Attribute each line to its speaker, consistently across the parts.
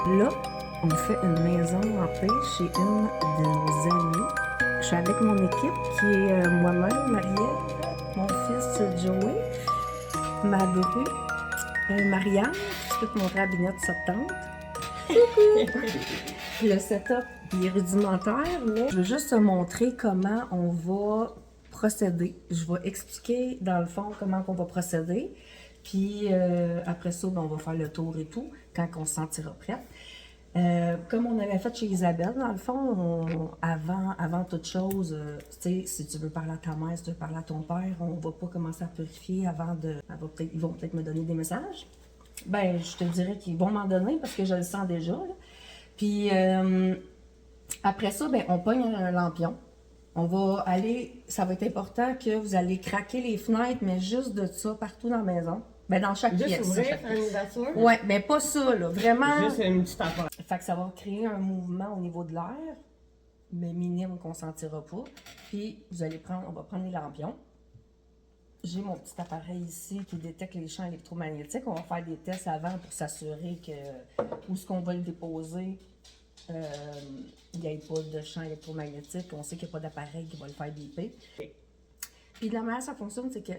Speaker 1: Là, on fait une maison hantée chez une de nos amies. Je suis avec mon équipe qui est moi-même, Marielle, mon fils Joey, ma bru, Marianne, tu peux te montrer la bignette septante. Le setup il est rudimentaire, mais je veux juste te montrer comment on va procéder. Je vais expliquer dans le fond comment on va procéder. Puis après ça, ben, on va faire le tour et tout, quand on se sentira prête. Comme on avait fait chez Isabelle, dans le fond, avant toute chose, tu sais, si tu veux parler à ta mère, si tu veux parler à ton père, on va pas commencer à purifier avant de. Ils vont peut-être me donner des messages. Ben, je te dirais qu'ils vont m'en donner parce que je le sens déjà. Là. Puis après ça, ben, on pogne un lampion. On va aller, ça va être important que vous allez craquer les fenêtres, mais juste de ça partout dans la maison. Ben, dans chaque
Speaker 2: Juste
Speaker 1: pièce.
Speaker 2: ouvrir, faire une ouverture?
Speaker 1: Ouais, mais pas ça, là. Vraiment.
Speaker 2: Juste une petite affaire.
Speaker 1: Fait que ça va créer un mouvement au niveau de l'air, mais minime qu'on ne sentira pas. Puis, on va prendre les lampions. J'ai mon petit appareil ici qui détecte les champs électromagnétiques. On va faire des tests avant pour s'assurer que où est-ce qu'on va le déposer, il n'y ait pas de champ électromagnétique. On sait qu'il n'y a pas d'appareil qui va le faire biper. Puis de la manière ça fonctionne, c'est que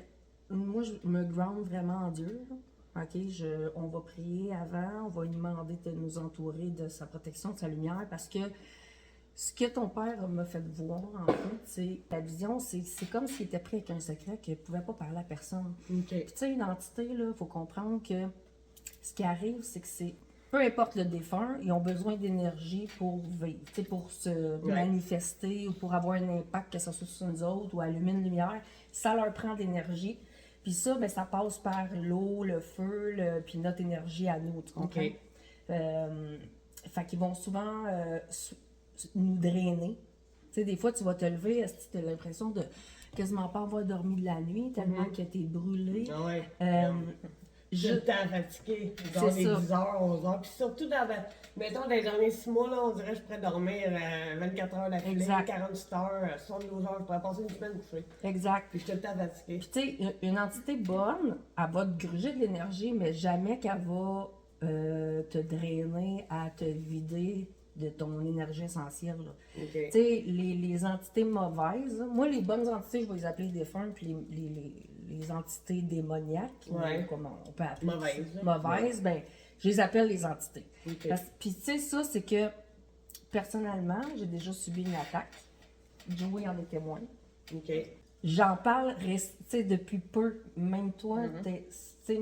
Speaker 1: moi, je me ground vraiment en Dieu. OK, on va prier avant, on va lui demander de nous entourer de sa protection, de sa lumière, parce que ce que ton père m'a fait voir, en fait, c'est la vision, c'est comme s'il était pris avec un secret qu'il ne pouvait pas parler à personne.
Speaker 2: Okay.
Speaker 1: Puis tu sais, une entité, il faut comprendre que ce qui arrive, c'est que peu importe le défunt, ils ont besoin d'énergie pour vivre, pour se manifester ou pour avoir un impact, que ce soit sur nous autres ou allumer une lumière. Ça leur prend d'énergie. Puis ça, ben, ça passe par l'eau, le feu, puis notre énergie à nous, tu comprends?
Speaker 2: Okay.
Speaker 1: Fait qu'ils vont souvent nous drainer. Tu sais, des fois, tu vas te lever, tu as l'impression de quasiment pas avoir dormi de la nuit, tellement que tu es brûlé.
Speaker 2: Ah ouais.
Speaker 1: Je
Speaker 2: Tout le temps fatigué, genre les 10 heures, 11 heures. Puis surtout, mettons, dans les derniers 6 mois, là, on dirait que je pourrais dormir 24 heures d'affilée, 48 heures, 72 heures. Je pourrais passer une semaine couchée.
Speaker 1: Exact.
Speaker 2: Puis je suis tout le temps fatiguée.
Speaker 1: Puis tu sais, une entité bonne, elle va te gruger de l'énergie, mais jamais qu'elle va te drainer, à te vider de ton énergie essentielle.
Speaker 2: Okay.
Speaker 1: Tu sais, les entités mauvaises, moi, les bonnes entités, je vais les appeler défunts, puis les entités démoniaques, comme on peut appeler mauvaises, ben, je les appelle les entités.
Speaker 2: Okay.
Speaker 1: Puis tu sais, ça, c'est que, personnellement, j'ai déjà subi une attaque. Joey en est témoin.
Speaker 2: Okay.
Speaker 1: J'en parle depuis peu. Même toi,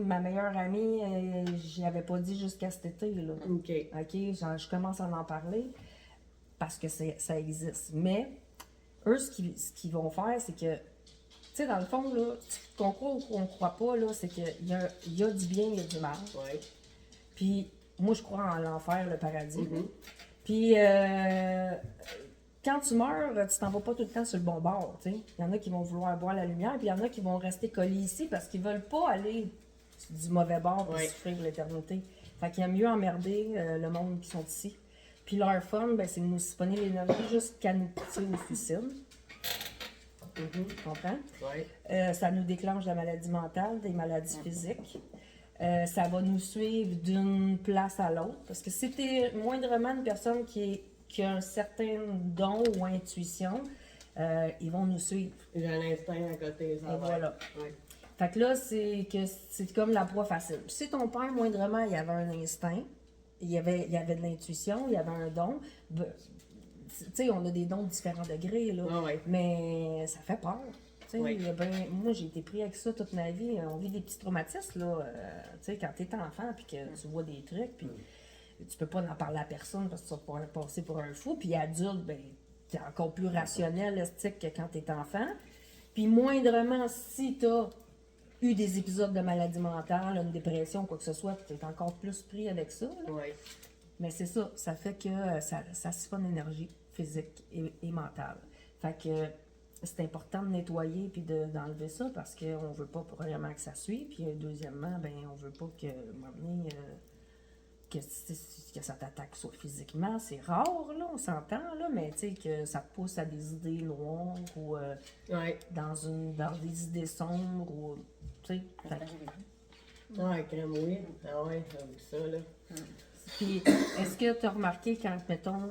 Speaker 1: ma meilleure amie, je l'avais pas dit jusqu'à cet été. Là.
Speaker 2: OK.
Speaker 1: Je commence à en parler parce que ça existe. Mais eux, ce qu'ils vont faire, c'est que, tu sais, dans le fond, là, qu'on croit ou qu'on croit pas, là, c'est qu'il y a du bien, il y a du mal.
Speaker 2: Ouais.
Speaker 1: Puis moi, je crois en l'enfer, le paradis. Puis quand tu meurs, tu t'en vas pas tout le temps sur le bon bord, tu sais. Il y en a qui vont vouloir boire la lumière, puis il y en a qui vont rester collés ici parce qu'ils veulent pas aller du mauvais bord pour souffrir l'éternité. Fait qu'il y a mieux emmerder le monde qui sont ici. Puis leur fun, ben, c'est de nous siphonner l'énergie jusqu'à nous pousser au suicide. Tu comprends?
Speaker 2: Ouais.
Speaker 1: Ça nous déclenche de la maladie mentale, des maladies physiques. Ça va nous suivre d'une place à l'autre. Parce que si t'es moindrement une personne qui a un certain don ou intuition, ils vont nous suivre.
Speaker 2: J'ai un instinct à côté.
Speaker 1: Et voilà.
Speaker 2: Ouais.
Speaker 1: Fait que là, c'est comme la proie facile. Puis si ton père, moindrement, il avait un instinct, il y avait de l'intuition, il y avait un don, tu sais, on a des dons de différents degrés, là, mais ça fait peur. Moi, j'ai été pris avec ça toute ma vie. On vit des petits traumatismes, là, tu sais, quand t'es enfant, puis que tu vois des trucs, puis tu peux pas en parler à personne parce que tu vas passer pour un fou. Puis adulte, ben, t'es encore plus rationnel, estique que quand t'es enfant. Puis moindrement, si t'as eu des épisodes de maladie mentale, une dépression, quoi que ce soit, t'es encore plus pris avec ça.
Speaker 2: Ouais.
Speaker 1: Mais c'est ça, ça fait que ça siphonne l'énergie physique et mentale. Fait que c'est important de nettoyer puis d'enlever ça parce qu'on veut pas premièrement que ça suive. Puis deuxièmement, ben on veut pas que, à un moment donné, que ça t'attaque soit physiquement. C'est rare, là, on s'entend, là, mais tu sais, que ça te pousse à des idées noires ou dans des idées sombres ou, tu sais.
Speaker 2: Ouais, crème oui. Ah ouais, ça, là.
Speaker 1: Puis, est-ce que tu as remarqué quand, mettons,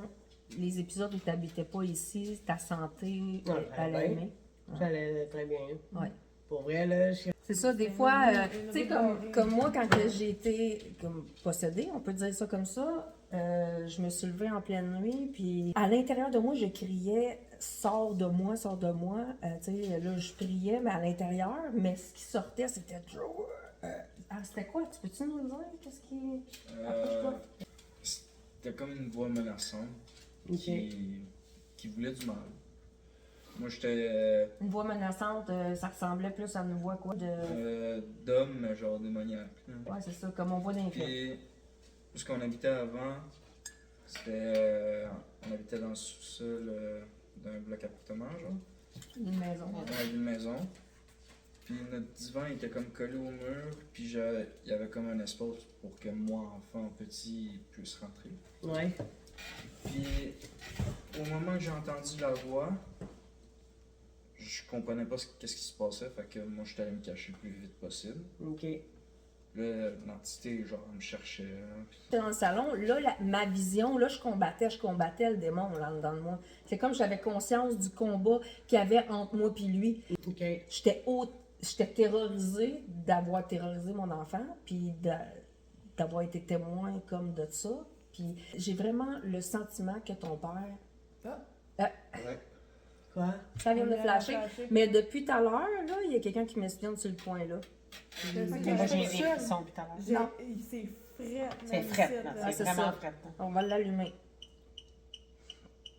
Speaker 1: les épisodes où tu n'habitais pas ici, ta santé allait bien?
Speaker 2: Ça allait très bien.
Speaker 1: Ouais.
Speaker 2: Pour vrai, là,
Speaker 1: C'est ça, des fois, tu sais, comme moi, quand que j'ai été comme possédée, on peut dire ça comme ça, je me suis levée en pleine nuit, puis à l'intérieur de moi, je criais « Sors de moi, sors de moi ». Tu sais, là, je priais, mais à l'intérieur, mais ce qui sortait, c'était trop... Ah, c'était quoi? Tu peux-tu nous dire qu'est-ce qui...
Speaker 3: C'était comme une voix menaçante qui voulait du mal. Moi, j'étais
Speaker 1: Une voix menaçante, ça ressemblait plus à une voix quoi
Speaker 3: d'homme, mais genre démoniaque.
Speaker 1: Ouais, c'est ça, comme on voit dans les films.
Speaker 3: Puis, où ce qu'on habitait avant, on habitait dans le sous-sol d'un bloc appartement, genre.
Speaker 1: Une maison.
Speaker 3: Dans une maison. Puis notre divan il était comme collé au mur, puis il y avait comme un espace pour que moi, enfant petit, puisse rentrer.
Speaker 2: Ouais.
Speaker 3: Puis au moment que j'ai entendu la voix, je comprenais pas qu'est-ce qui se passait, fait que moi j'étais allé me cacher le plus vite possible.
Speaker 2: OK.
Speaker 3: Là, l'entité, genre, elle me cherchait.
Speaker 1: J'étais dans le salon, là, ma vision, là, je combattais le démon là, dans moi. C'est comme j'avais conscience du combat qu'il y avait entre moi et lui.
Speaker 2: OK.
Speaker 1: J'étais terrorisée d'avoir terrorisé mon enfant, puis d'avoir été témoin comme de ça. Puis j'ai vraiment le sentiment que ton père...
Speaker 3: Ouais.
Speaker 2: Quoi?
Speaker 1: Ça vient de flasher. Mais depuis tout à l'heure, là, il y a quelqu'un qui m'espionne sur le coin, là.
Speaker 4: Moi, j'ai des frissons tout à l'heure.
Speaker 1: Non.
Speaker 4: C'est frais.
Speaker 5: C'est frais, là.
Speaker 1: Ah,
Speaker 5: C'est
Speaker 1: c'est
Speaker 5: vraiment
Speaker 1: ça.
Speaker 5: frais.
Speaker 1: On va l'allumer.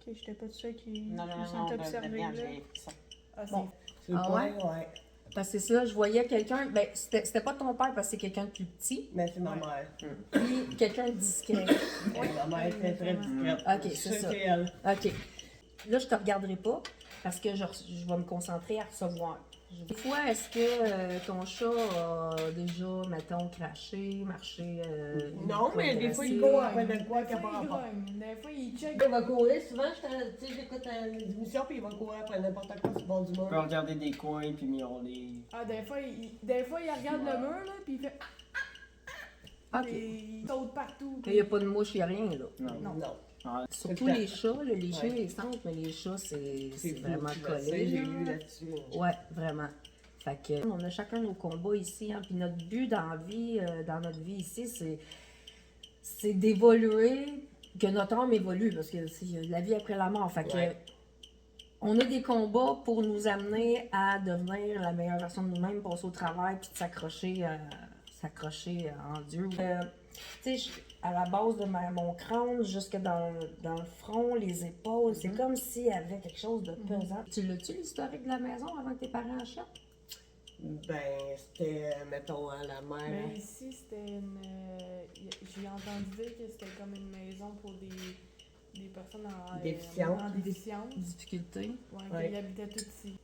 Speaker 4: Ok, j'étais pas sûre qu'il
Speaker 5: Non,
Speaker 4: se
Speaker 5: non,
Speaker 4: sentait
Speaker 5: ben,
Speaker 4: observé,
Speaker 5: regarde,
Speaker 4: là.
Speaker 5: j'ai des frissons.
Speaker 4: Ah, c'est
Speaker 1: Bon.
Speaker 2: C'est le
Speaker 1: Ah
Speaker 2: point,
Speaker 1: ouais?
Speaker 2: ouais.
Speaker 1: Parce que c'est ça, je voyais quelqu'un, ben c'était pas ton père parce que c'est quelqu'un de plus petit,
Speaker 2: Mais c'est ma mère.
Speaker 1: puis quelqu'un de discret.
Speaker 2: Ma mère est très, très discrète.
Speaker 1: Ok,
Speaker 2: Je
Speaker 1: c'est
Speaker 2: sais
Speaker 1: ça.
Speaker 2: que c'est elle.
Speaker 1: OK. Là, je te regarderai pas parce que je vais me concentrer à recevoir. Des fois, est-ce que ton chat a déjà, mettons, craché, marché?
Speaker 2: Non, mais des fois, il
Speaker 1: court.
Speaker 2: court après de quoi
Speaker 4: Des
Speaker 2: qu'il
Speaker 4: fois,
Speaker 2: n'y a
Speaker 4: il
Speaker 2: pas rapport.
Speaker 4: grogne. Des fois, il check.
Speaker 2: Il va courir souvent, tu sais, j'écoute une émission, puis il va courir après n'importe quoi sur le bord du
Speaker 6: On peut
Speaker 2: mur.
Speaker 6: regarder des coins puis miauler.
Speaker 4: Ah, des fois, il regarde le mur, là, puis il fait.
Speaker 1: OK.
Speaker 4: Et il saute partout.
Speaker 1: Il n'y a pas de mouche, il n'y a rien, là.
Speaker 6: Non.
Speaker 2: Non.
Speaker 1: Surtout les chats, là, les chiens, les centres, mais les chats, c'est vraiment collé.
Speaker 2: J'ai lu là-dessus.
Speaker 1: Ouais, vraiment. Fait que, on a chacun nos combats ici, hein, puis notre but dans la vie, dans notre vie ici, c'est d'évoluer, que notre âme évolue, parce que c'est la vie après la mort. Fait que,
Speaker 2: Ouais.
Speaker 1: on a des combats pour nous amener à devenir la meilleure version de nous-mêmes, passer au travail, puis de s'accrocher en Dieu. Tu sais, à la base de mon crâne, jusque dans le front, les épaules, c'est comme s'il y avait quelque chose de pesant. Tu l'as-tu, l'historique de la maison, avant que tes parents achètent?
Speaker 2: Ben, c'était, mettons, à la
Speaker 4: Mais
Speaker 2: mer.
Speaker 4: ici, c'était une. J'ai entendu dire que c'était comme une maison pour des personnes en
Speaker 2: Déficientes.
Speaker 4: en déficience.
Speaker 1: Difficulté.
Speaker 4: Ouais,
Speaker 2: Ouais.
Speaker 4: qu'ils habitaient tous ici.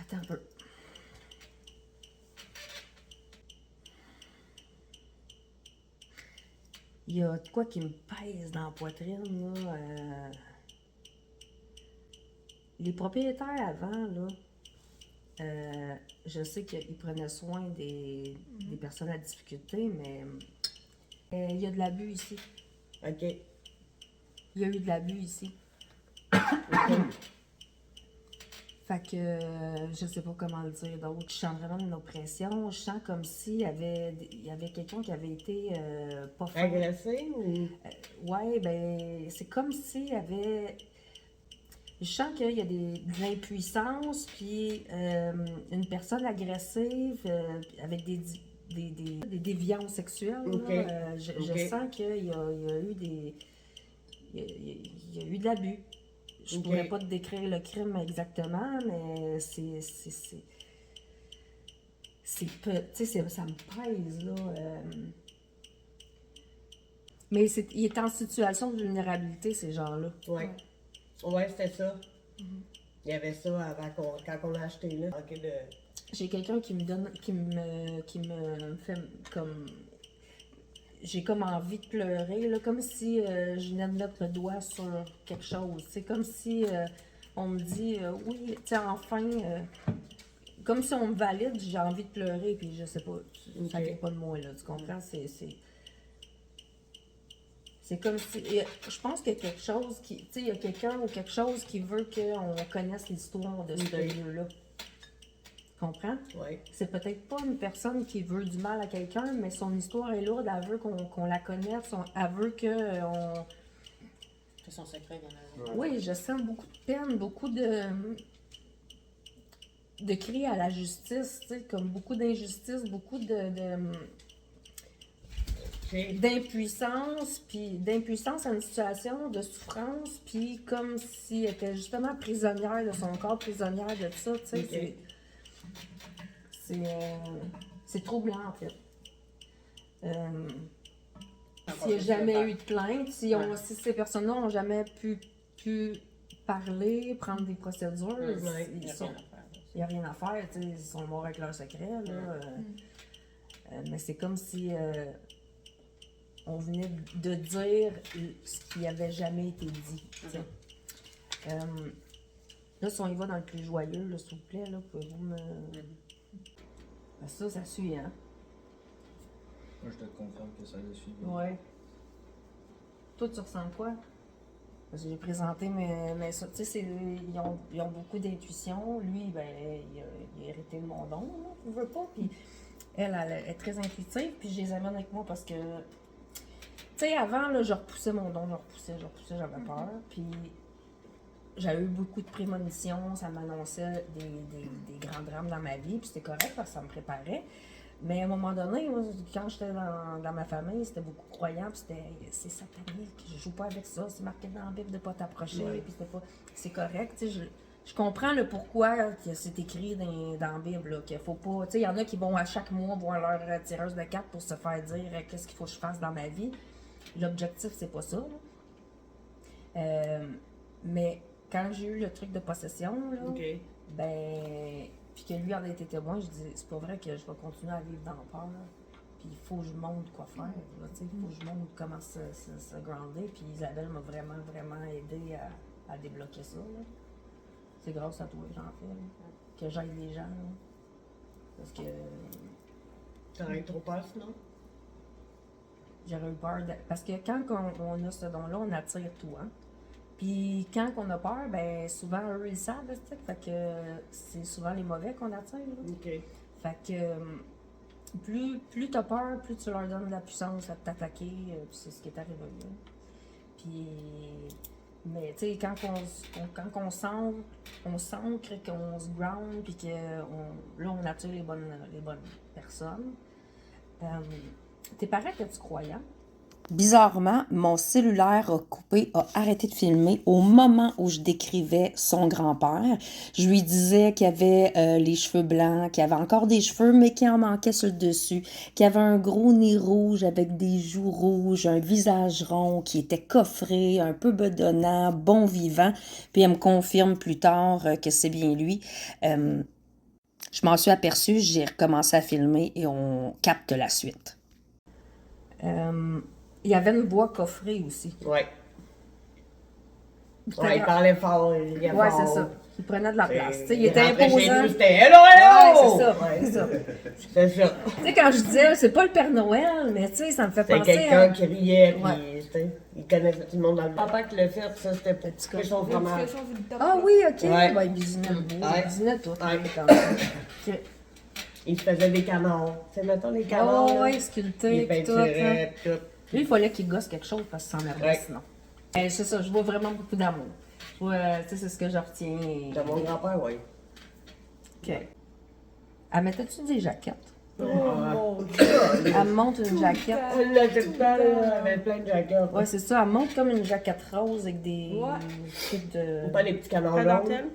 Speaker 1: Attends un peu. Il y a de quoi qui me pèse dans la poitrine, là. Les propriétaires avant, là, je sais qu'ils prenaient soin des personnes à difficulté, mais il y a de l'abus ici.
Speaker 2: OK.
Speaker 1: Il y a eu de l'abus ici. Fait que je sais pas comment le dire d'autre. Je sens vraiment une oppression. Je sens comme s'il y avait quelqu'un qui avait été pas fin.
Speaker 2: Agressé ou.
Speaker 1: Ouais, ben c'est comme s'il y avait. Je sens qu'il y a de l'impuissance, puis une personne agressive avec des déviances sexuelles. Là.
Speaker 2: Ok.
Speaker 1: Je
Speaker 2: Ok.
Speaker 1: sens qu'il y a eu des. Il y a eu de l'abus. Je
Speaker 2: Ok.
Speaker 1: pourrais pas te décrire le crime exactement, mais tu sais, ça me pèse, là. Mais il est en situation de vulnérabilité, ces gens-là.
Speaker 2: Ouais. Ouais, c'était ça. Il y avait ça avant quand on l'a acheté là. Ok,
Speaker 1: J'ai quelqu'un qui me fait comme. J'ai comme envie de pleurer, là, comme si je venais de mettre le doigt sur quelque chose. C'est comme si on me dit oui, tu sais, enfin, comme si on me valide, j'ai envie de pleurer, puis je sais pas, ça
Speaker 2: Ok.
Speaker 1: vient pas de moi, là, tu comprends? C'est comme si. Je pense qu'il y a quelque chose qui. Tu sais, il y a quelqu'un ou quelque chose qui veut qu'on connaisse l'histoire de ce lieu-là. Tu comprends?
Speaker 2: Oui.
Speaker 1: C'est peut-être pas une personne qui veut du mal à quelqu'un, mais son histoire est lourde. Elle veut qu'on la connaisse. Elle veut que.
Speaker 5: C'est son secret, il y en a.
Speaker 1: Oui, je sens beaucoup de peine, beaucoup de cris à la justice, tu sais, comme beaucoup d'injustice, beaucoup d'impuissance, puis d'impuissance à une situation de souffrance, puis comme si elle était justement prisonnière de son corps, prisonnière de ça, tu sais, c'est troublant en fait. S'il n'y a jamais eu de plainte, si ces personnes-là n'ont jamais pu parler, prendre des procédures, il n'y a rien à faire, tu sais, ils sont morts avec leur secret, là. Mais c'est comme si on venait de dire ce qui n'avait jamais été dit, tu sais. Là, si on y va dans le plus joyeux, là, s'il vous plaît, là, pouvez-vous me... Ça suit, hein?
Speaker 3: Moi, je te confirme que ça le suit.
Speaker 1: Ouais. Toi, tu ressens quoi? Parce que j'ai présenté mais ça, tu sais, ils ont beaucoup d'intuition. Lui, ben, il a hérité de mon don, là, il veut pas. Puis elle est très intuitive, puis je les amène avec moi parce que, tu sais, avant, là, je repoussais mon don, j'avais peur. Puis j'avais eu beaucoup de prémonitions, ça m'annonçait des grands drames dans ma vie, puis c'était correct parce que ça me préparait. Mais à un moment donné, moi, quand j'étais dans ma famille, c'était beaucoup croyant, puis c'est satanique, je joue pas avec ça, c'est marqué dans la Bible de pas t'approcher, puis c'était pas... C'est correct, tu sais, je comprends le pourquoi que c'est écrit dans la Bible, là, qu'il faut pas... Tu sais, il y en a qui vont à chaque mois voir leur tireuse de cartes pour se faire dire qu'est-ce qu'il faut que je fasse dans ma vie. L'objectif, c'est pas ça, là. Mais quand j'ai eu le truc de possession, là, ben... Puis que lui en a été témoin, je dis, c'est pas vrai que je vais continuer à vivre dans la peur. Puis il faut que je montre quoi faire. Il faut que je montre comment se grounder. Puis Isabelle m'a vraiment, vraiment aidé à débloquer ça. C'est grâce à toi que j'en fais. Là. Que j'aide les gens. Là. Parce que.
Speaker 2: T'aurais eu trop peur sinon?
Speaker 1: J'aurais eu peur. Parce que quand on a ce don-là, on attire tout. Hein? Puis quand on a peur, ben souvent eux ils savent, tu sais, fait que c'est souvent les mauvais qu'on attire. Là. Fait que plus t'as peur, plus tu leur donnes de la puissance à t'attaquer, puis c'est ce qui est arrivé. Là. Puis, mais tu sais, quand on s'ancre, qu'on se ground, puis que là on attire les bonnes personnes. Tes parents étaient-tu croyants?
Speaker 5: Bizarrement, mon cellulaire a arrêté de filmer au moment où je décrivais son grand-père. Je lui disais qu'il avait les cheveux blancs, qu'il avait encore des cheveux, mais qu'il en manquait sur le dessus, qu'il avait un gros nez rouge avec des joues rouges, un visage rond, qui était coffré, un peu bedonnant, bon vivant. Puis elle me confirme plus tard que c'est bien lui. Je m'en suis aperçue, j'ai recommencé à filmer et on capte la suite.
Speaker 1: Il y avait une voix coffrée aussi.
Speaker 2: Oui. Ouais, il parlait fort.
Speaker 1: Ouais, c'est ça. Il prenait de la place. Il était
Speaker 2: imposant.
Speaker 1: imposant.
Speaker 2: C'était hello, hello!
Speaker 1: Ouais, c'est ça.
Speaker 2: C'est ça.
Speaker 1: Tu sais, quand je disais, c'est pas le Père Noël, mais tu sais, ça me fait penser.
Speaker 2: C'était quelqu'un qui riait,
Speaker 1: Ouais.
Speaker 2: puis il connaissait tout le monde dans le papa qui l'a fait, ça c'était pour couper son fromage.
Speaker 1: Ah oui, ok.
Speaker 2: Ouais.
Speaker 1: Ouais, il bisinait le bout.
Speaker 2: Ouais.
Speaker 1: Il bisinait tout.
Speaker 2: Ouais.
Speaker 1: Ok.
Speaker 2: Il se faisait des canards. Tu sais, mettons les canards.
Speaker 1: Oh,
Speaker 2: là.
Speaker 1: ouais, sculpté,
Speaker 2: Il
Speaker 1: puis tout.
Speaker 2: peinturait, puis tout.
Speaker 1: Lui, il fallait qu'il gosse quelque chose parce qu'il s'emmerdait
Speaker 2: Ouais.
Speaker 1: sinon. C'est ça, je vois vraiment beaucoup d'amour. Je vois, tu sais, c'est ce que je retiens.
Speaker 2: De mon grand-père, oui.
Speaker 1: Ok. Elle mettait-tu des jaquettes?
Speaker 2: Oh,
Speaker 4: Mon Dieu!
Speaker 1: Elle me montre une jaquette.
Speaker 2: Elle l'a tout le temps, là, elle avait plein de jaquettes.
Speaker 1: Ouais, c'est ça. Elle montre comme une jaquette rose avec des
Speaker 4: Ouais.
Speaker 1: trucs de.
Speaker 2: Pas les petits canards
Speaker 4: La
Speaker 2: jaunes.
Speaker 4: dentelle?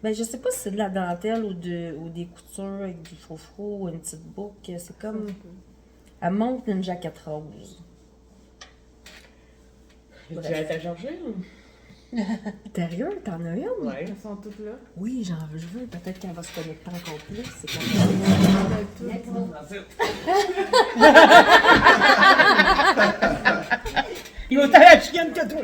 Speaker 1: Ben, je sais pas si c'est de la dentelle ou des coutures avec du froufrou ou une petite boucle. C'est comme. Elle montre une jaquette rose.
Speaker 2: Tu as été chercher?
Speaker 1: Sérieux? T'en as une?
Speaker 2: Ouais.
Speaker 4: Elles sont toutes là.
Speaker 1: Oui, je veux. Peut-être qu'elle va se connecter encore plus. C'est comme
Speaker 2: Il va autant la chienne que toi.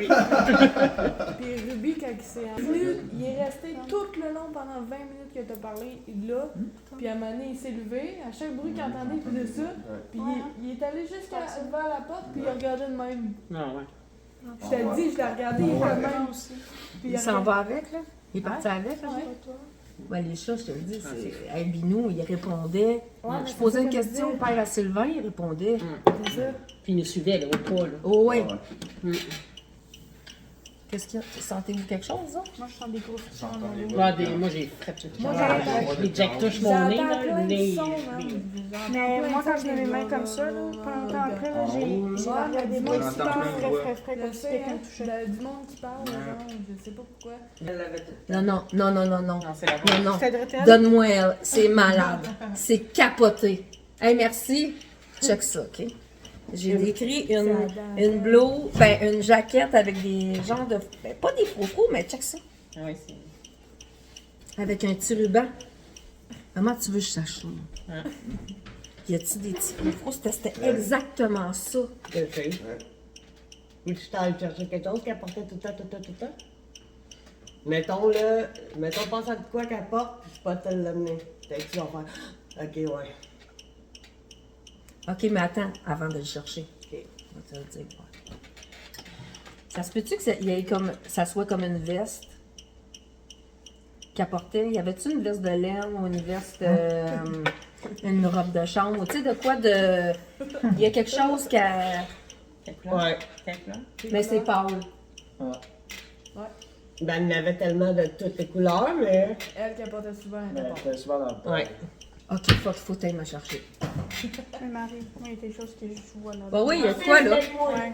Speaker 4: Puis Ruby, quand il s'est enfui, il est resté tout le long pendant 20 minutes que t'as parlé là. Puis à un moment donné, il s'est levé. À chaque bruit qu'il entendait, il faisait ça. Puis il est allé jusqu'à devant la porte, puis il regardait de même.
Speaker 7: Ah ouais.
Speaker 4: Je te le dis, je l'ai regardé, il était de même. Puis
Speaker 1: Il s'en va avec, là? Il est parti avec, là?
Speaker 4: Ouais.
Speaker 1: Ouais, les chats, je te le dis, c'est. Hey, Binou, il répondait.
Speaker 4: Ouais, mais
Speaker 1: Je
Speaker 4: c'est
Speaker 1: posais
Speaker 4: ça
Speaker 1: une
Speaker 4: qu'elle
Speaker 1: question au
Speaker 4: disait.
Speaker 1: père à Sylvain, il répondait.
Speaker 4: C'est ça.
Speaker 7: Puis il nous suivait, là, au pas, là.
Speaker 1: Oh, ouais.
Speaker 3: Ouais.
Speaker 1: Qu'est-ce qu'il y a? Sentez-vous quelque chose, là?
Speaker 4: Moi, je sens des gros frissons
Speaker 3: J'entends
Speaker 4: dans
Speaker 3: les
Speaker 4: le
Speaker 3: bruits.
Speaker 4: dos.
Speaker 7: Ah, moi, j'ai frappé tout le
Speaker 4: Moi,
Speaker 7: temps.
Speaker 4: j'entends-
Speaker 7: Les Jack touchent mon nez,
Speaker 4: J'entends
Speaker 7: là.
Speaker 4: plein de
Speaker 7: les-
Speaker 4: sons, hein.
Speaker 8: Mais moi, quand je mets mes mains comme ça, là, pas longtemps après, là, j'ai regardé
Speaker 4: moi
Speaker 8: moi
Speaker 3: j'entends
Speaker 8: super
Speaker 3: plein de
Speaker 8: frais,
Speaker 3: voix.
Speaker 8: frais, frais, comme
Speaker 4: Je
Speaker 8: si
Speaker 4: sais,
Speaker 8: quelqu'un
Speaker 4: hein,
Speaker 8: me touchait.
Speaker 4: du monde qui parle, genre, je sais pas pourquoi.
Speaker 1: Non, non, non, non, non, non.
Speaker 7: Non, c'est la voix.
Speaker 1: Non, non.
Speaker 8: C'était de retour.
Speaker 1: Donne-moi elle. C'est malade. C'est capoté. Hey, merci. Check ça, OK? J'ai décrit une blouse, ben une jaquette avec des genres de. Ben, pas des froufrous, mais check ça.
Speaker 7: Ah ouais, c'est...
Speaker 1: Avec un petit ruban. Comment tu veux que je sache ça?
Speaker 7: Hein?
Speaker 1: Y a-t-il des petits froufrous? C'était exactement ça.
Speaker 2: Je sais. Ou tu t'allais chercher quelque chose qu'elle portait tout le temps, tout le temps, tout le temps? Mettons, là, pense à de quoi qu'elle porte, puis je peux pas te l'amener. Peut-être que tu vas faire, ok, ouais.
Speaker 1: OK, mais attends, avant de le chercher.
Speaker 2: Ok.
Speaker 1: On va te le dire, ouais. Ça se peut-tu que ça soit comme une veste qu'elle portait? Y avait-tu une veste de laine ou une veste, une robe de chambre? Tu sais, de quoi de. Il y a quelque chose qu'elle.
Speaker 7: Quelle couleur?
Speaker 2: Ouais.
Speaker 7: Quelle couleur?
Speaker 1: Mais c'est pâle.
Speaker 2: Ben, il y en avait tellement de toutes les couleurs, mais.
Speaker 4: Elle qui apportait souvent un
Speaker 6: Mais
Speaker 4: apport.
Speaker 6: c'était souvent dans le temps.
Speaker 2: Ouais.
Speaker 1: OK, faut que tu ailles me chercher.
Speaker 8: Mais Marie, moi, il y a quelque chose que je vois là.
Speaker 1: Bah oui, il y a de quoi, là?
Speaker 8: Ouais.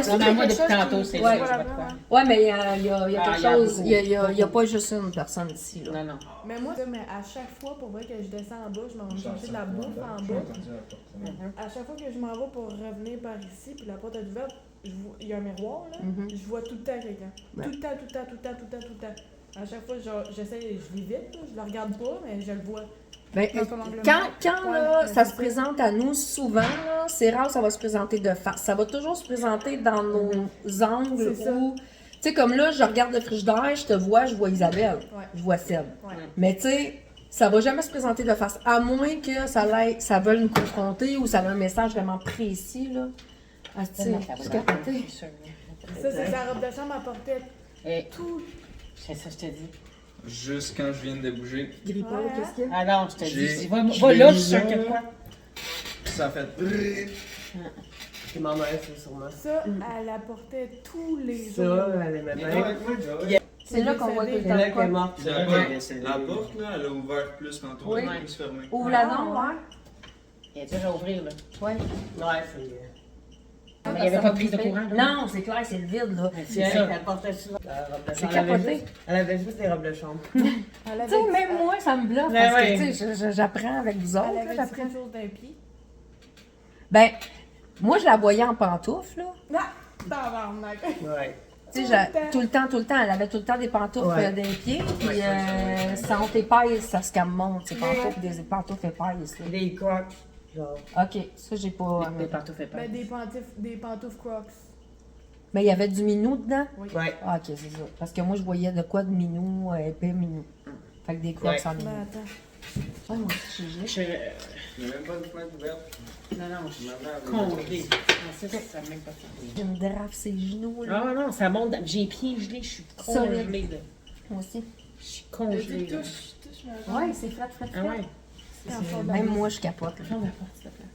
Speaker 7: Non, mais moi, depuis tantôt, c'est
Speaker 1: Ouais.
Speaker 7: ça, je vois de quoi.
Speaker 1: Ouais, mais il y a quelque
Speaker 7: Ah, il y a
Speaker 1: chose.
Speaker 7: beaucoup.
Speaker 1: Il y a pas juste une personne ici, là.
Speaker 7: Non, non.
Speaker 4: Mais moi, mais à chaque fois, pour vrai que je descends en bas, je m'en vais chercher de la bouffe en
Speaker 3: J'ai
Speaker 4: bas.
Speaker 3: entendu la porte.
Speaker 4: À chaque fois que je m'en vais pour revenir par ici, puis la porte est ouverte, il y a un miroir, là,
Speaker 1: Mhm.
Speaker 4: je vois tout le temps quelqu'un.
Speaker 1: Ouais.
Speaker 4: Tout le temps, tout le temps, tout le temps, tout le temps, tout le temps. À chaque fois, genre, j'essaie, je vis vite, là, je le regarde pas, mais je le vois.
Speaker 1: Ben,
Speaker 8: Dans ton angle
Speaker 1: quand
Speaker 4: Ouais,
Speaker 1: là,
Speaker 4: mais
Speaker 1: ça
Speaker 4: c'est
Speaker 1: se
Speaker 4: ça.
Speaker 1: présente à nous, souvent, là, c'est rare que ça va se présenter de face. Ça va toujours se présenter dans nos angles
Speaker 4: C'est ça.
Speaker 1: où. Tu sais, comme là, je regarde le frigidaire, je te vois, je vois Isabelle,
Speaker 4: Ouais.
Speaker 1: je vois Seb.
Speaker 4: Ouais.
Speaker 1: Mais tu sais, ça va jamais se présenter de face, à moins que ça veuille nous confronter ou ça a un message vraiment précis, là. Ah, tu sais, je suis capotée.
Speaker 7: C'est sûr, là.
Speaker 4: Ça, c'est sa robe de chambre, elle portait
Speaker 7: Et
Speaker 4: tout.
Speaker 7: c'est ça, je te dis.
Speaker 3: Juste quand je viens de débouger,
Speaker 1: Grippon,
Speaker 4: Ouais,
Speaker 1: qu'est-ce qu'il y a?
Speaker 7: Ah non, je te
Speaker 3: J'ai-
Speaker 7: dis. Va
Speaker 3: je
Speaker 7: va
Speaker 3: l'ai
Speaker 7: là, je
Speaker 3: mis
Speaker 7: suis sûr
Speaker 3: là.
Speaker 7: que quoi.
Speaker 3: ça a fait.
Speaker 2: C'est ma mère, c'est sûrement.
Speaker 4: Ça, elle apportait tous les
Speaker 2: Ça,
Speaker 4: jours.
Speaker 2: elle aimait
Speaker 6: Viens
Speaker 2: bien.
Speaker 6: avec moi, Joey.
Speaker 1: C'est là qu'on voit tout le
Speaker 2: C'est là qu'elle est
Speaker 1: temps.
Speaker 2: morte.
Speaker 6: C'est là qu'elle est décédée.
Speaker 3: La porte, là, elle a ouvert plus tantôt,
Speaker 1: Oui.
Speaker 3: elle est plus fermée.
Speaker 1: Ouvre la dent, ouais.
Speaker 7: Il y a déjà à ouvrir, là.
Speaker 1: Ouais.
Speaker 2: Ouais, c'est.
Speaker 7: Il n'y avait pas de prise de courant, là.
Speaker 1: Non, c'est clair, c'est le vide, là.
Speaker 7: C'est
Speaker 2: C'est
Speaker 7: ça.
Speaker 2: elle, elle portait souvent la robe de
Speaker 1: C'est
Speaker 2: chambre. Elle avait
Speaker 1: capoté.
Speaker 2: juste- Elle avait juste des robes de chambre.
Speaker 4: Elle
Speaker 1: Tu
Speaker 4: avait,
Speaker 1: sais, même moi, ça me bluffe
Speaker 2: Ben
Speaker 1: parce que,
Speaker 2: ouais.
Speaker 1: tu sais, j'apprends avec vous autres,
Speaker 4: elle
Speaker 1: là,
Speaker 4: avait
Speaker 1: j'apprends.
Speaker 4: quelque chose d'un pied.
Speaker 1: Ben, moi, je la voyais en pantoufles, là.
Speaker 4: Ah! Tabarnak!
Speaker 2: Ouais.
Speaker 1: Tu sais, tout le temps. Elle avait tout le temps des pantoufles
Speaker 2: Ouais.
Speaker 1: d'un pied, puis sans épaisse, ça se calme monte, ces pantoufles, des pantoufles épaisses, là.
Speaker 2: Des crocs. Genre.
Speaker 1: OK, ça, j'ai pas...
Speaker 7: Des pantoufles
Speaker 4: Ben,
Speaker 7: épaisses.
Speaker 4: des pantoufles Crocs.
Speaker 1: Mais il y avait du minou dedans?
Speaker 2: Ouais.
Speaker 1: Ah, OK, c'est ça. Parce que moi, je voyais de quoi de minou, épais minou. Fait que des crocs
Speaker 2: Ouais.
Speaker 1: sans
Speaker 4: Ben,
Speaker 1: minou.
Speaker 4: attends.
Speaker 1: Ouais, moi aussi, j'ai gelé.
Speaker 6: Il n'y a même pas de fenêtre ouverte.
Speaker 7: Non, non, je suis
Speaker 6: Maman avait
Speaker 7: congelée.
Speaker 6: dit-
Speaker 7: Ah, ça n'a même pas de
Speaker 1: J'ai une drape ses genoux, là.
Speaker 7: Ah non, ça monte. J'ai les pieds gelés, je suis
Speaker 1: Solide.
Speaker 7: congelée, là.
Speaker 1: Moi aussi.
Speaker 7: Je suis congelée, là.
Speaker 4: Touche mon
Speaker 1: Ouais, c'est flat.
Speaker 7: Ah ouais?
Speaker 1: Même moi, je capote, là.
Speaker 7: Ferme la porte, s'il te plaît.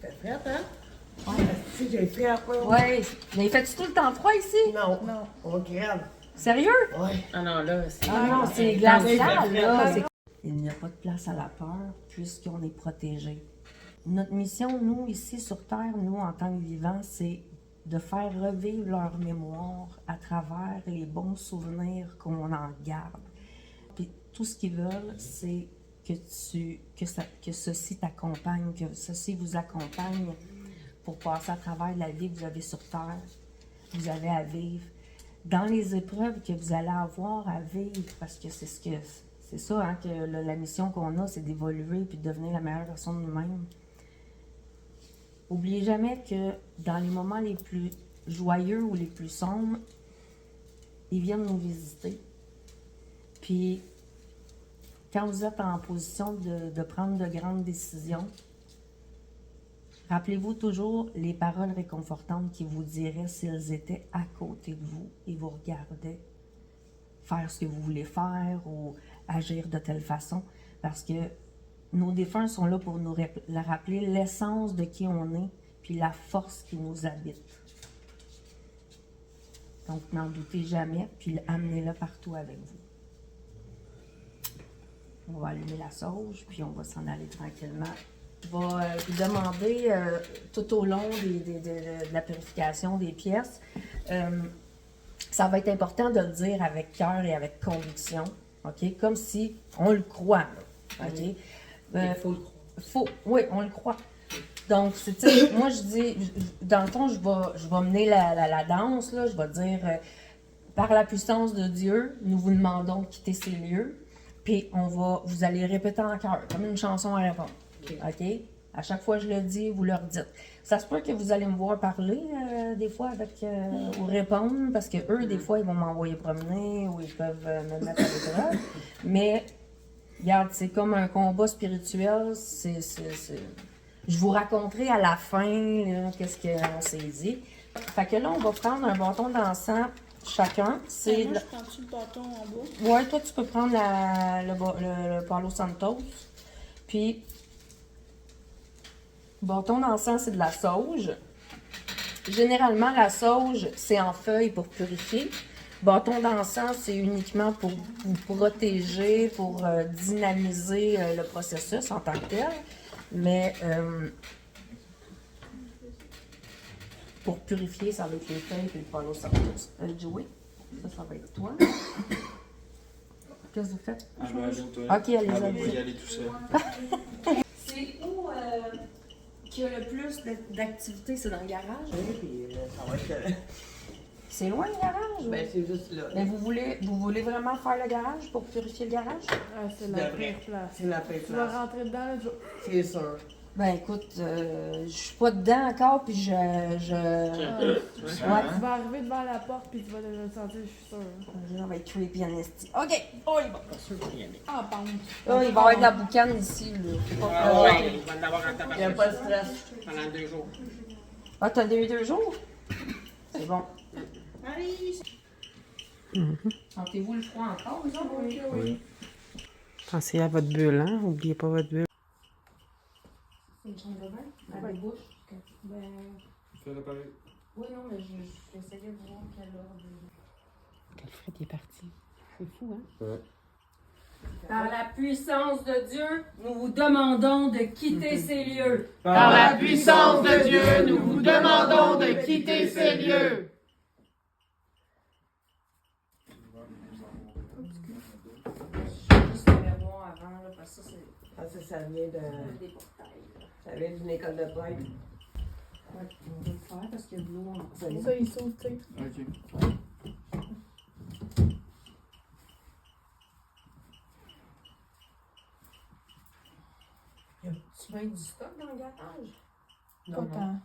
Speaker 2: T'es prête, hein? Ouais. Si j'ai fait après.
Speaker 1: Ouais. Mais fais-tu tout le temps froid ici?
Speaker 2: Non.
Speaker 4: Non.
Speaker 2: On crève.
Speaker 1: Sérieux?
Speaker 2: Ouais.
Speaker 7: Ah non, là, c'est...
Speaker 1: Ah non, c'est glacial, là. Il n'y a pas de place à la peur puisqu'on est protégé. Notre mission, nous, ici sur Terre, nous, en tant que vivants, c'est de faire revivre leur mémoire à travers les bons souvenirs qu'on en garde. Puis tout ce qu'ils veulent, c'est que ceci t'accompagne, que ceci vous accompagne pour passer à travers la vie que vous avez sur Terre, que vous avez à vivre, dans les épreuves que vous allez avoir à vivre, parce que c'est ça, hein, que la mission qu'on a, c'est d'évoluer puis de devenir la meilleure version de nous-mêmes. Oubliez jamais que dans les moments les plus joyeux ou les plus sombres, ils viennent nous visiter. Puis, quand vous êtes en position de prendre de grandes décisions, rappelez-vous toujours les paroles réconfortantes qu'ils vous diraient s'ils étaient à côté de vous et vous regardaient faire ce que vous voulez faire ou agir de telle façon. Parce que nos défunts sont là pour nous rappeler l'essence de qui on est puis la force qui nous habite. Donc, n'en doutez jamais, puis amenez-le partout avec vous. On va allumer la sauge, puis on va s'en aller tranquillement. Je vais vous demander tout au long de la purification des pièces, ça va être important de le dire avec cœur et avec conviction, OK? Comme si on le croit, OK?
Speaker 7: Il faut le croire.
Speaker 1: Oui, on le croit. Donc, c'est, moi, je dis, dans le fond, je vais mener la danse, là, je vais dire, par la puissance de Dieu, nous vous demandons de quitter ces lieux, puis vous allez répéter en chœur, comme une chanson à répondre. OK? À chaque fois que je le dis, vous leur dites. Ça se peut que vous allez me voir parler des fois avec ou répondre, parce que eux, des fois, ils vont m'envoyer promener ou ils peuvent me mettre à l'épreuve. Mais, regarde, c'est comme un combat spirituel. Je vous raconterai à la fin qu'est-ce qu'on s'est dit. Fait que là, on va prendre un bâton d'encens chacun. C'est
Speaker 4: Moi, je prends-tu le bâton en bas?
Speaker 1: ouais, toi, tu peux prendre le Palo Santos. Puis, bâton d'encens, c'est de la sauge. Généralement, la sauge, c'est en feuilles pour purifier. Bâton d'encens, c'est uniquement pour vous protéger, pour dynamiser le processus en tant que tel. Mais pour purifier, ça va être les feuilles et le Palo Santos. Joey, ça va être toi. Qu'est-ce que vous faites?
Speaker 3: Je vais aller aux toilettes.
Speaker 1: Ok, allez-y.
Speaker 3: On va y aller tout seul.
Speaker 1: C'est où qu'il y a le plus d'activité? C'est dans le garage?
Speaker 2: Oui, puis ça va être.
Speaker 1: C'est loin le garage?
Speaker 2: Ben, c'est juste là.
Speaker 1: Mais vous voulez vraiment faire le garage pour purifier le garage?
Speaker 4: Ah, c'est
Speaker 2: De
Speaker 4: la
Speaker 2: vrai.
Speaker 4: pire place.
Speaker 2: C'est la
Speaker 4: Tu vas
Speaker 2: place.
Speaker 4: rentrer dedans, là,
Speaker 2: C'est sûr.
Speaker 1: Ben écoute, je suis pas dedans encore, puis je... Ouais.
Speaker 4: Tu vas arriver devant la porte, puis tu vas déjà le sentir, je suis sûre.
Speaker 1: Ça va être creepy en esti. OK, on y va.
Speaker 7: Pas sûr qu'il y en ait.
Speaker 4: Ah, pardon.
Speaker 1: Là, il va y avoir de la boucane ici, là.
Speaker 7: Ah ouais, il va en avoir un tabac.
Speaker 2: Il n'y a pas de stress.
Speaker 7: Pendant 2 jours.
Speaker 1: Ah, t'as eu 2 jours? C'est bon. Sentez-vous le froid encore, vous autres?
Speaker 4: Oui.
Speaker 9: Pensez à votre bulle, hein? Oubliez pas votre bulle.
Speaker 1: C'est une chambre de bain? À la bouche? Ben...
Speaker 3: Fais-le pareil.
Speaker 1: Oui, non, mais j'essayais de voir quelle ordre...
Speaker 7: Alfred est parti. C'est fou, hein?
Speaker 1: Par la puissance de Dieu, nous vous demandons de quitter ces lieux.
Speaker 10: Par la puissance de Dieu, nous vous demandons de quitter ces lieux.
Speaker 1: Juste le mémoire avant, là, parce que ça, c'est
Speaker 2: Ah, ça vient de.
Speaker 1: des portails.
Speaker 2: Ça vient d'une école de prêtre.
Speaker 1: Ouais, on va le faire parce qu'il y a de l'eau en dessous.
Speaker 4: Ça, il saute, tu sais.
Speaker 3: Ok.
Speaker 1: Y a-tu bien du stock dans le garage?
Speaker 4: Pas tant.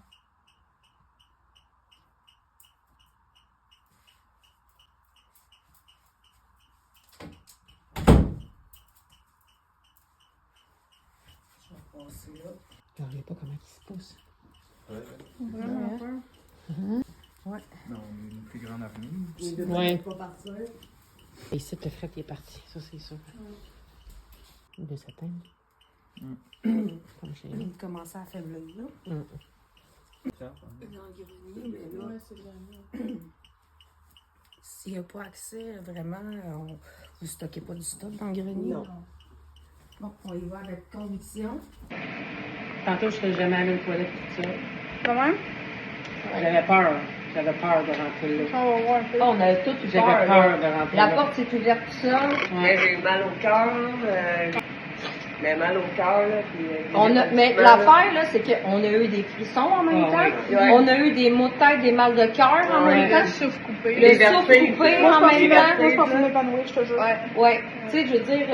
Speaker 1: Je vais passer là.
Speaker 7: Regardez pas comment il se pousse.
Speaker 4: Vraiment peur.
Speaker 3: Non, on a une plus grande avenue.
Speaker 2: Il ne
Speaker 7: Ouais.
Speaker 2: pas partir.
Speaker 7: Et ici, le Fred est parti, ça c'est sûr. De s'atteindre. Comme chez nous.
Speaker 1: Il commençait à faiblir là.
Speaker 3: Ça,
Speaker 1: Dans le grenier, mais là,
Speaker 4: Ouais, c'est vraiment.
Speaker 1: s'il n'y a pas accès, vraiment, vous ne stockez pas du stock dans le grenier?
Speaker 2: Non.
Speaker 1: Bon, on y va avec conviction.
Speaker 7: Tantôt, je serais jamais allée aux toilettes toute seule.
Speaker 8: Quand même?
Speaker 7: J'avais peur. J'avais peur de rentrer là.
Speaker 8: On va voir un peu.
Speaker 1: On a tout eu
Speaker 7: J'avais peur de rentrer
Speaker 1: La
Speaker 7: là.
Speaker 1: porte s'est ouverte tout seul.
Speaker 2: Mais j'ai eu mal au cœur. Mais mal au cœur, là. Puis,
Speaker 1: Mais l'affaire, là, c'est qu'on a eu des frissons en même
Speaker 7: Ah,
Speaker 1: temps.
Speaker 2: oui. Ouais.
Speaker 1: On a eu des maux de tête, des mal de cœur en
Speaker 7: Ouais.
Speaker 1: même temps.
Speaker 8: Le souffle coupé.
Speaker 1: Le
Speaker 2: Les
Speaker 1: souffle
Speaker 2: vertiges.
Speaker 1: coupé
Speaker 8: Moi,
Speaker 1: en
Speaker 8: je pense
Speaker 1: même
Speaker 8: que
Speaker 1: temps.
Speaker 8: moi, je pense que m'épanouir, je te jure.
Speaker 1: Ouais, tu sais, je veux dire,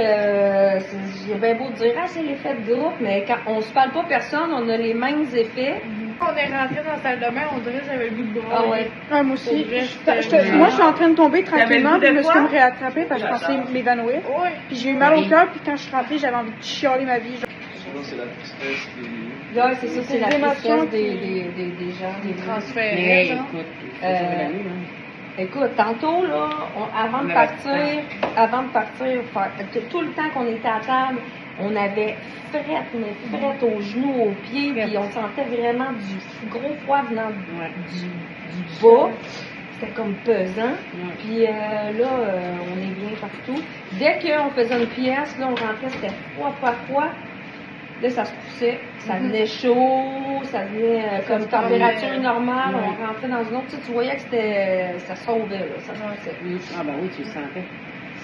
Speaker 1: j'ai bien beau dire, ah, c'est l'effet de groupe, mais quand on se parle pas personne, on a les mêmes effets.
Speaker 4: Quand on est rentré dans la salle de bain, on dirait que j'avais le goût de broyer.
Speaker 1: Ah ouais.
Speaker 8: Ouais, moi aussi.
Speaker 4: Pour vrai,
Speaker 8: Moi, je suis en train de tomber tranquillement,
Speaker 2: goût de
Speaker 8: puis je me suis
Speaker 2: quoi?
Speaker 8: comme réattrapée parce que je pensais m'évanouir.
Speaker 4: Ouais.
Speaker 8: Puis j'ai eu mal au cœur, puis quand je suis rentrée, j'avais envie de chialer ma vie. Genre.
Speaker 6: Sinon, c'est la tristesse des...
Speaker 1: Là, c'est ça, c'est la
Speaker 8: des émotions
Speaker 1: tristesse des gens.
Speaker 4: Des transferts.
Speaker 7: Mais
Speaker 4: genre.
Speaker 7: écoute,
Speaker 1: Euh, Écoute, tantôt, là, avant de partir, tout le temps qu'on était à table, on avait frette aux genoux, aux pieds, puis on sentait vraiment du gros froid venant du bas. C'était comme pesant. Puis là, on est bien partout. Dès qu'on faisait une pièce, là, on rentrait, c'était froid. Là, ça se poussait, ça venait chaud, ça venait comme température normale, on rentrait dans une autre, tu voyais que ça sauvait, là, ça se poussait.
Speaker 7: Ah ben oui, tu le sentais.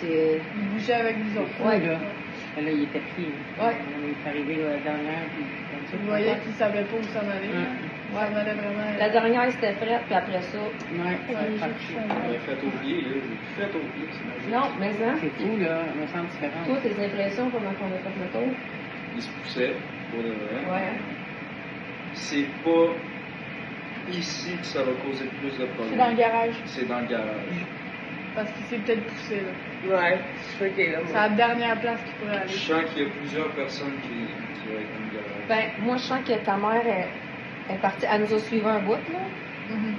Speaker 1: C'est...
Speaker 4: Il bougeait avec nous autres.
Speaker 7: Ouais, là. Là, il était pris.
Speaker 1: Ouais.
Speaker 7: On est arrivé dernière, puis comme ça.
Speaker 4: Tu voyais qu'il savait pas où s'en aller. là.
Speaker 1: Ouais.
Speaker 4: Ça allait vraiment.
Speaker 1: La dernière, c'était frette, puis après ça...
Speaker 7: Ouais,
Speaker 6: On a fait au pied, là. J'ai fait au pied, c'est magique.
Speaker 1: Non, mais hein,
Speaker 7: c'est fou, là. On me sent différent.
Speaker 1: toi, tes impressions pendant qu'on a fait le tour?
Speaker 6: Il se poussait, pour de vrai.
Speaker 1: Ouais.
Speaker 6: C'est pas ici que ça va causer plus de
Speaker 4: C'est
Speaker 6: problèmes.
Speaker 4: dans le garage.
Speaker 6: C'est dans le garage.
Speaker 4: Parce qu'il s'est peut-être poussé, là.
Speaker 2: Ouais, je sais qu'il est là,
Speaker 4: C'est
Speaker 2: moi.
Speaker 4: la dernière place qu'il pourrait
Speaker 6: Je
Speaker 4: aller.
Speaker 6: sens qu'il y a plusieurs personnes qui vont être dans le garage.
Speaker 1: Ben, moi, je sens que ta mère est partie, elle nous a suivi un bout, là.
Speaker 4: Mhm.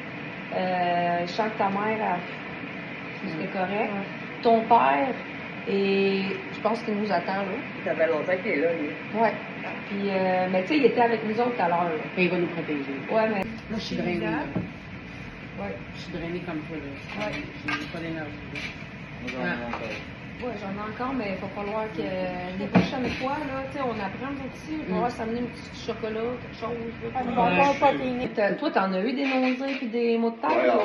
Speaker 1: Je sens que ta mère, c'était correct. Ton père, et je pense qu'il nous attend, là.
Speaker 2: Ça fait longtemps qu'il est là, lui.
Speaker 1: Ouais. Puis, mais tu sais, il était avec nous autres tout à l'heure, là.
Speaker 7: Et il va nous protéger.
Speaker 1: Ouais, mais...
Speaker 7: Moi, je suis drainée, là.
Speaker 1: Ouais.
Speaker 7: Je suis drainée comme toi, là.
Speaker 1: Ouais.
Speaker 7: J'ai pas d'énergie.
Speaker 6: Moi, j'en ai encore.
Speaker 1: Ouais, j'en ai encore, mais il va falloir que les prochaines fois, là, tu sais, on apprend aussi. Il va falloir s'amener un petit chocolat, quelque chose. Là,
Speaker 8: Elle va encore pas t'aimer.
Speaker 1: Toi, t'en as eu des nausées puis des maux de tête,
Speaker 6: Ouais,
Speaker 1: là?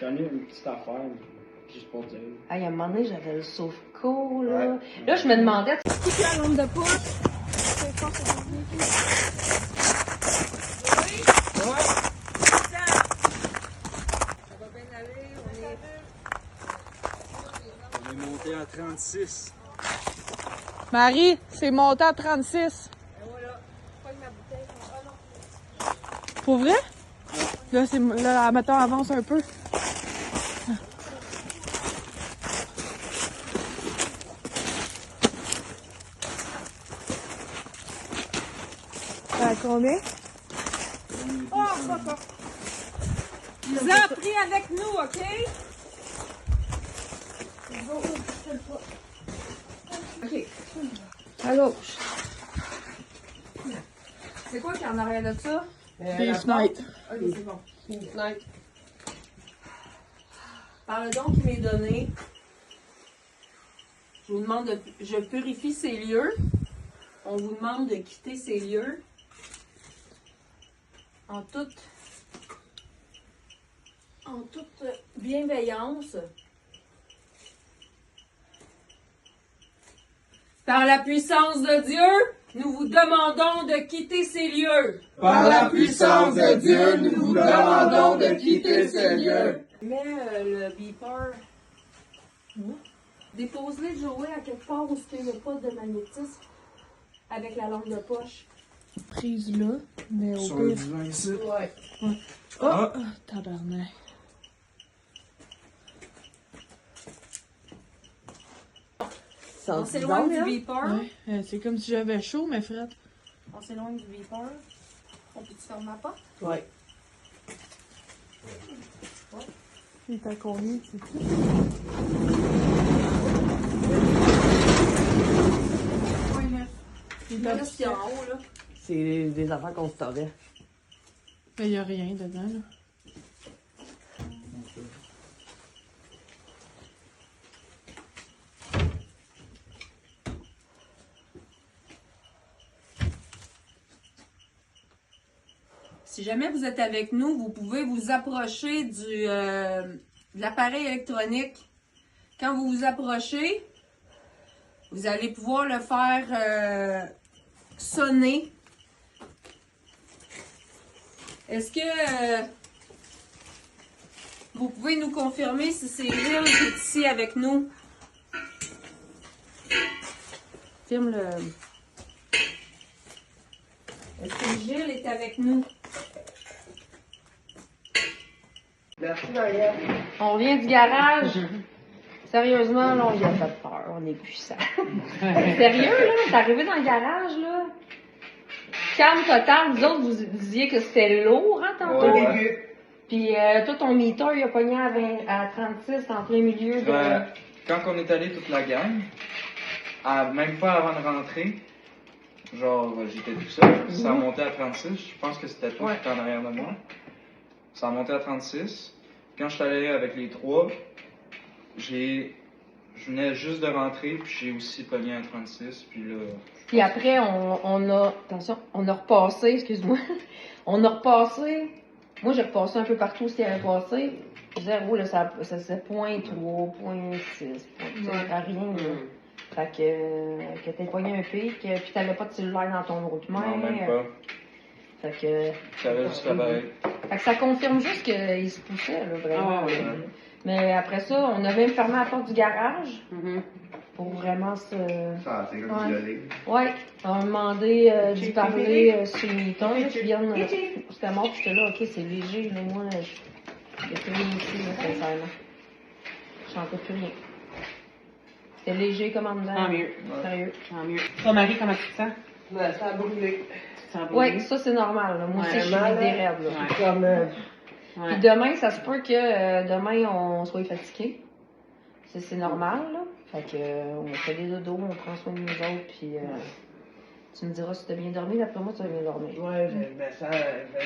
Speaker 6: J'en ai une petite affaire, juste pour dire.
Speaker 1: Hey, à un moment donné, j'avais le sauve-co, là. Là, je me demandais...
Speaker 8: La lampe de poche.
Speaker 6: On est monté à 36.
Speaker 4: Marie, c'est monté à 36. Pour vrai? Là, là, mettons, avance un peu. À combien?
Speaker 8: Vous en pris avec nous, OK?
Speaker 1: OK. À gauche. C'est quoi qu'il y a en arrière de ça?
Speaker 4: Des fenêtres.
Speaker 1: Ok, c'est bon. Une fenêtre. Par le don qui m'est donné, je vous demande de... Je purifie ces lieux. On vous demande de quitter ces lieux en toute bienveillance. Par la puissance de Dieu, nous vous demandons de quitter ces lieux.
Speaker 10: Par la puissance de Dieu, nous vous demandons de quitter ces lieux.
Speaker 1: Mets le beeper. Dépose-les, Joey, à quelque part où il n'y a pas de magnétisme avec la lampe de poche.
Speaker 4: Prise là, mais au
Speaker 3: Sur le
Speaker 4: pire.
Speaker 3: divan ici.
Speaker 1: Ouais.
Speaker 4: Oh! Tabarnak.
Speaker 1: On s'éloigne du beeper.
Speaker 4: Ouais, c'est comme si j'avais chaud, mais frette.
Speaker 1: On s'éloigne du beeper. On peut-tu fermer ma porte?
Speaker 2: Ouais.
Speaker 4: Il est à combien, c'est tout? Il est à
Speaker 1: Là, c'est en haut, là.
Speaker 2: C'est des affaires qu'on se savait.
Speaker 4: Il n'y a rien dedans, là.
Speaker 1: Si jamais vous êtes avec nous, vous pouvez vous approcher de l'appareil électronique. Quand vous vous approchez, vous allez pouvoir le faire sonner. Est-ce que vous pouvez nous confirmer si c'est Will qui est ici avec nous? Filme le... Est-ce que
Speaker 5: Gilles est avec nous.
Speaker 2: Merci, Maria.
Speaker 5: On revient du garage. Sérieusement, là, on y a fait peur. On est puissant. Sérieux, là, t'es arrivé dans le garage, là. Calme total. Vous autres, vous disiez que c'était lourd, hein, tantôt?
Speaker 3: Ouais.
Speaker 5: Puis toi, ton meter, il a pogné à 36 en plein milieu de...
Speaker 3: Ouais. Quand on est allé toute la gang, même pas avant de rentrer, genre, j'étais tout seul, ça a monté à 36. Je pense que c'était toi qui était en arrière de moi. Ça a monté à 36. Quand je suis allé avec les trois, je venais juste de rentrer, puis j'ai aussi pogné à 36, puis là...
Speaker 5: Puis après, on a repassé, excuse-moi, on a repassé, moi j'ai repassé un peu partout ce qu'il y avait passé, 0, là, ça c'est 0.3, 0.6, pas rien, là. Fait que t'as pogné un pic, puis t'avais pas de cellulaire dans ton autre main.
Speaker 3: Non, même pas.
Speaker 5: Fait que...
Speaker 3: J'avais juste l'appareil.
Speaker 5: Fait que ça confirme juste qu'il se poussait, là, vraiment.
Speaker 7: Ah, ouais.
Speaker 5: Mais après ça, on a même fermé la porte du garage pour vraiment se...
Speaker 6: Ça, c'est comme violé.
Speaker 5: Ouais, on m'a demandé d'y parler sur le meeting. Puis Yann, c'était mort, puis j'étais là, ok, c'est léger, là, moi, il n'y a plus rien ici, là, sincèrement. Je sentais plus rien. C'était léger comme en dedans.
Speaker 7: Tant mieux.
Speaker 5: Sérieux.
Speaker 7: Tant mieux. Toi, Marie, comment tu te sens?
Speaker 2: Ben, ça a brûlé.
Speaker 7: Tu te sens brûlée?
Speaker 5: Ouais, ça c'est normal, là. Moi aussi, je suis
Speaker 2: mal,
Speaker 5: des rêves, là.
Speaker 7: Ouais.
Speaker 2: Comme,
Speaker 7: Ouais.
Speaker 5: Puis demain, ça se peut que demain, on soit fatigué. C'est normal, là. Fait que, on fait des dodos, on prend soin de nous autres, puis tu me diras si t'as bien dormi. D'après moi, tu as bien dormi.
Speaker 2: ouais, ben ça,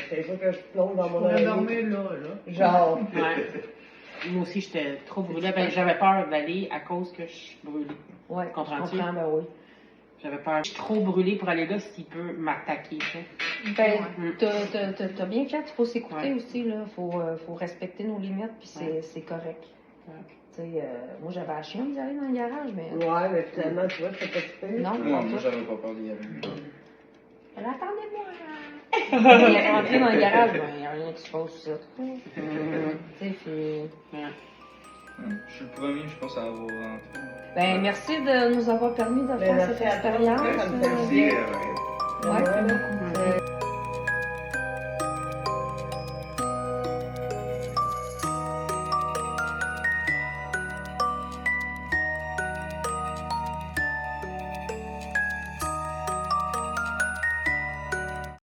Speaker 2: c'est sûr que je plonge dans mon
Speaker 4: Pour
Speaker 2: oreiller.
Speaker 4: dormir là.
Speaker 2: Genre,
Speaker 7: Ouais. Moi aussi, j'étais trop brûlée. Ben, j'avais peur d'aller à cause que je suis brûlée.
Speaker 5: Ouais, je
Speaker 7: Comprends-tu?
Speaker 5: comprends, ben oui.
Speaker 7: J'avais peur. Je suis trop brûlée pour aller là s'il peut m'attaquer, tu sais.
Speaker 5: Ben, t'as bien fait, il faut s'écouter
Speaker 7: Ouais.
Speaker 5: aussi, là. Faut respecter nos limites, puis c'est correct.
Speaker 7: Ouais.
Speaker 5: Tu sais, moi, j'avais la chienne d'y aller dans le garage, mais...
Speaker 2: ouais, mais finalement, tu vois, c'était pas super.
Speaker 5: Non,
Speaker 3: Moi,
Speaker 5: pas tout.
Speaker 3: j'avais pas peur d'y aller.
Speaker 5: Elle attendez-moi, là! Il est rentré dans le garage, ben, il n'y a rien qui se passe, ça. Tu sais, puis...
Speaker 3: Je suis le premier, je pense, à avoir rentré.
Speaker 5: Ben, merci de nous avoir permis de faire cette
Speaker 2: Merci à toi,
Speaker 5: expérience.
Speaker 2: ça me fait plaisir.
Speaker 5: Ouais.
Speaker 2: Ouais.